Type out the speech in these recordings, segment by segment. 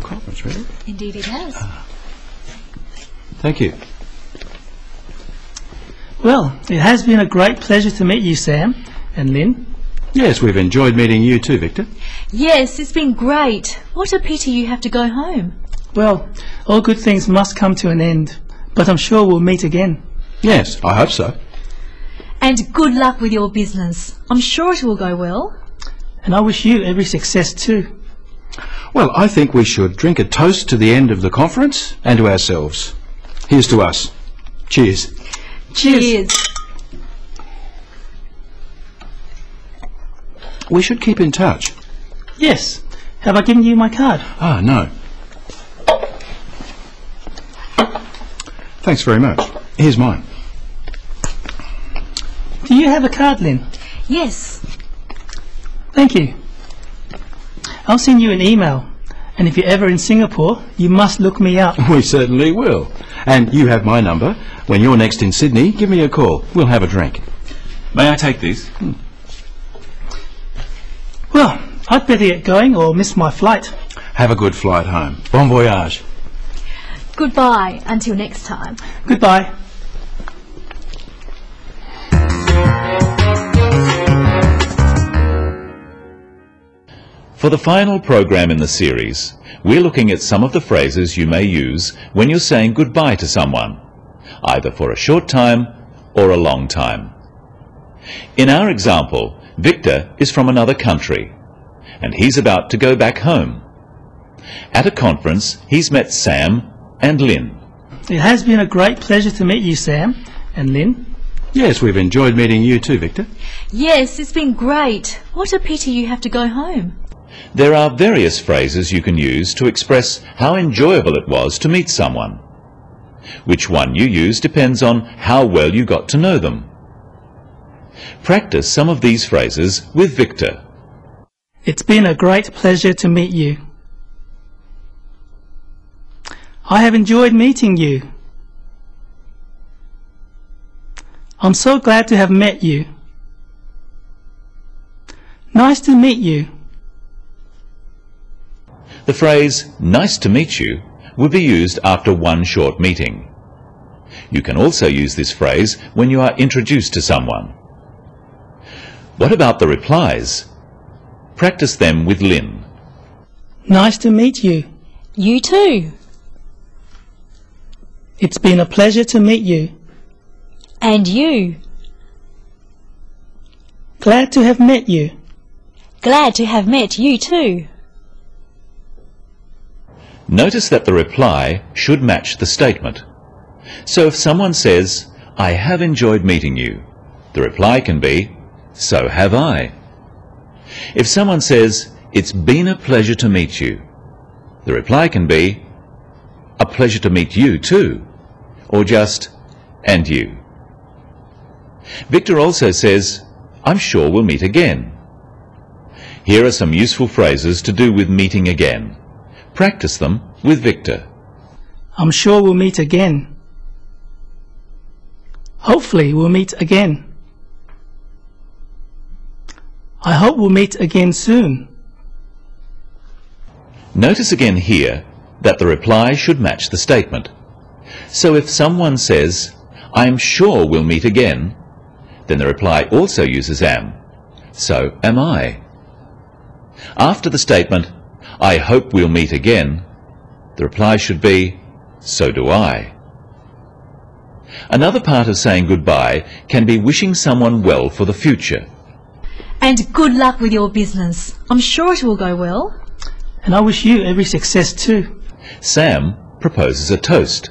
successful conference, really. Indeed it has. Thank you. Well, it has been a great pleasure to meet you, Sam and Lynn. Yes, we've enjoyed meeting you too, Victor. Yes, it's been great. What a pity you have to go home. Well, all good things must come to an end, but I'm sure we'll meet again. Yes, I hope so. And good luck with your business. I'm sure it will go well. And I wish you every success too. Well, I think we should drink a toast to the end of the conference and to ourselves. Here's to us. Cheers. Cheers. We should keep in touch. Yes. Have I given you my card? Ah, no. Thanks very much. Here's mine. Do you have a card, Lynn? Yes. Thank you. I'll send you an email, and if you're ever in Singapore, you must look me up. We certainly will. And you have my number. When you're next in Sydney, give me a call. We'll have a drink. May I take this? Well, I'd better get going or miss my flight. Have a good flight home. Bon voyage. Goodbye until next time. Goodbye. For the final program in the series, we're looking at some of the phrases you may use when you're saying goodbye to someone, either for a short time or a long time. In our example, Victor is from another country, and he's about to go back home. At a conference, he's met Sam and Lynn. It has been a great pleasure to meet you, Sam and Lynn. Yes, we've enjoyed meeting you too, Victor. Yes, it's been great. What a pity you have to go home. There are various phrases you can use to express how enjoyable it was to meet someone. Which one you use depends on how well you got to know them. Practice some of these phrases with Victor. It's been a great pleasure to meet you. I have enjoyed meeting you. I'm so glad to have met you. Nice to meet you. The phrase, nice to meet you, will be used after one short meeting. You can also use this phrase when you are introduced to someone. What about the replies? Practice them with Lynn. Nice to meet you. You too. It's been a pleasure to meet you. And you. Glad to have met you. Glad to have met you too. Notice that the reply should match the statement. So if someone says, I have enjoyed meeting you, the reply can be, so have I. If someone says, it's been a pleasure to meet you, the reply can be, a pleasure to meet you too, or just, and you. Victor also says, I'm sure we'll meet again. Here are some useful phrases to do with meeting again. Practice them with Victor. I'm sure we'll meet again. Hopefully we'll meet again. I hope we'll meet again soon. Notice again here that the reply should match the statement. So if someone says, I'm sure we'll meet again, then the reply also uses am. So am I. After the statement, I hope we'll meet again, the reply should be, so do I. Another part of saying goodbye can be wishing someone well for the future. And good luck with your business. I'm sure it will go well. And I wish you every success too. Sam proposes a toast.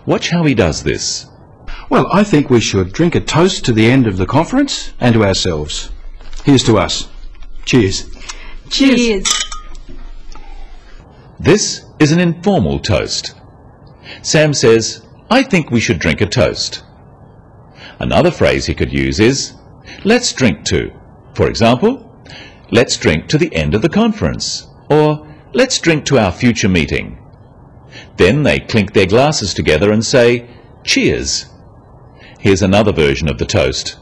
Watch how he does this. Well, I think we should drink a toast to the end of the conference and to ourselves. Here's to us. Cheers. Cheers. This is an informal toast. Sam says, I think we should drink a toast. Another phrase he could use is, let's drink to. For example, let's drink to the end of the conference, or let's drink to our future meeting. Then they clink their glasses together and say, cheers. Here's another version of the toast.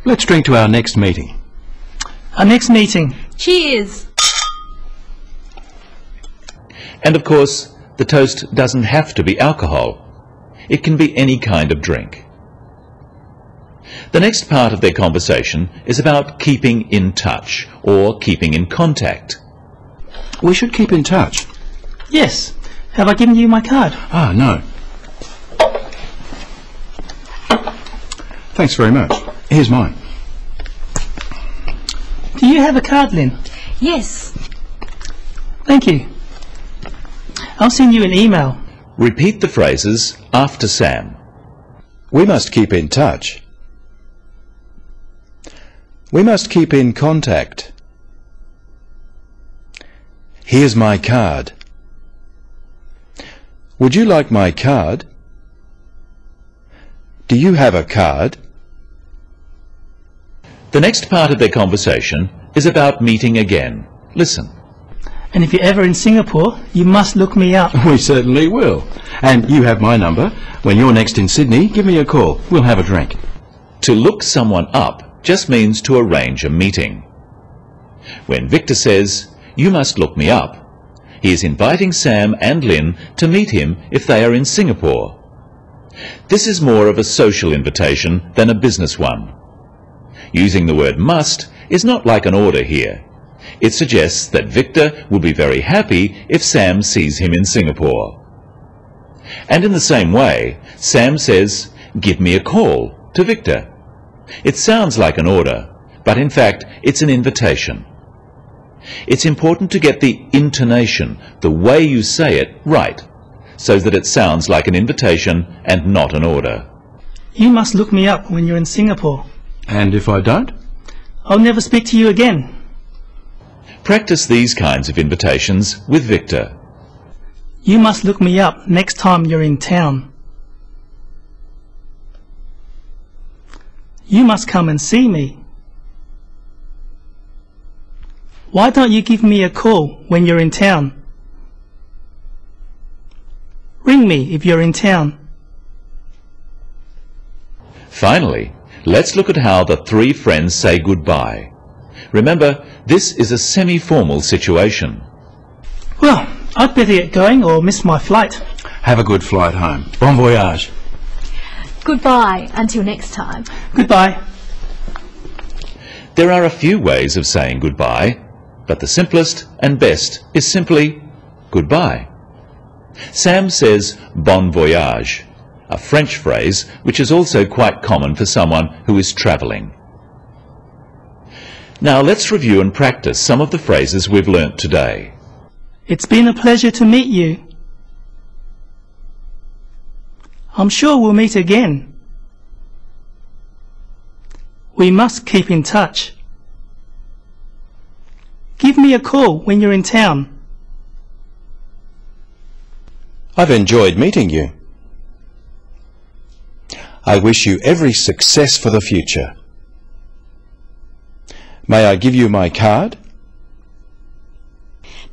Let's drink to our next meeting. Our next meeting. Cheers. And of course, the toast doesn't have to be alcohol. It can be any kind of drink. The next part of their conversation is about keeping in touch or keeping in contact. We should keep in touch. Yes. Have I given you my card? Ah, no. Thanks very much. Here's mine. Do you have a card, Lynn? Yes. Thank you. I'll send you an email. Repeat the phrases after Sam. We must keep in touch. We must keep in contact. Here's my card. Would you like my card? Do you have a card? The next part of their conversation is about meeting again. Listen. And if you're ever in Singapore, you must look me up. We certainly will. And you have my number. When you're next in Sydney, give me a call. We'll have a drink. To look someone up just means to arrange a meeting. When Victor says, "You must look me up," he is inviting Sam and Lynn to meet him if they are in Singapore. This is more of a social invitation than a business one. Using the word must is not like an order here. It suggests that Victor will be very happy if Sam sees him in Singapore. And in the same way, Sam says, "Give me a call," to Victor. It sounds like an order, but in fact it's an invitation. It's important to get the intonation, the way you say it, right, so that it sounds like an invitation and not an order. You must look me up when you're in Singapore. And if I don't? I'll never speak to you again. Practice these kinds of invitations with Victor. You must look me up next time you're in town. You must come and see me. Why don't you give me a call when you're in town? Ring me if you're in town. Finally, let's look at how the three friends say goodbye. Remember, this is a semi-formal situation. Well, I'd better get going or miss my flight. Have a good flight home. Bon voyage. Goodbye until next time. Goodbye. There are a few ways of saying goodbye, but the simplest and best is simply goodbye. Sam says bon voyage, a French phrase which is also quite common for someone who is travelling. Now let's review and practice some of the phrases we've learnt today. It's been a pleasure to meet you. I'm sure we'll meet again. We must keep in touch. Give me a call when you're in town. I've enjoyed meeting you. I wish you every success for the future. May I give you my card?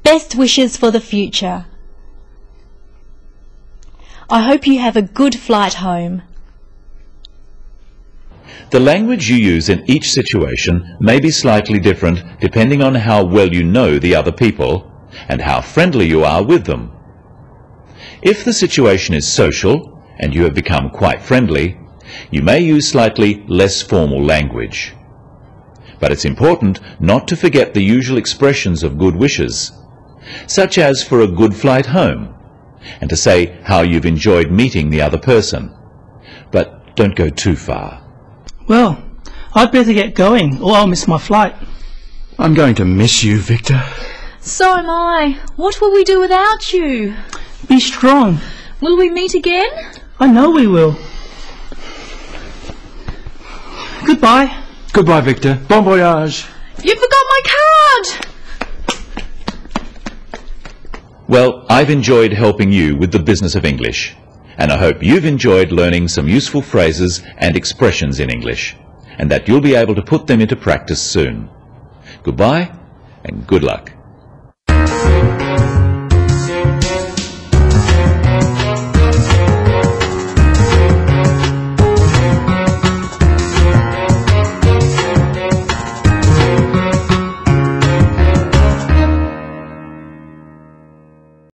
Best wishes for the future. I hope you have a good flight home. The language you use in each situation may be slightly different depending on how well you know the other people and how friendly you are with them. If the situation is social and you have become quite friendly, you may use slightly less formal language. But it's important not to forget the usual expressions of good wishes, such as for a good flight home, and to say how you've enjoyed meeting the other person. But don't go too far. Well, I'd better get going or I'll miss my flight. I'm going to miss you, Victor. So am I. What will we do without you? Be strong. Will we meet again? I know we will. Goodbye. Goodbye, Victor. Bon voyage. You forgot my card! Well, I've enjoyed helping you with the business of English, and I hope you've enjoyed learning some useful phrases and expressions in English, and that you'll be able to put them into practice soon. Goodbye, and good luck.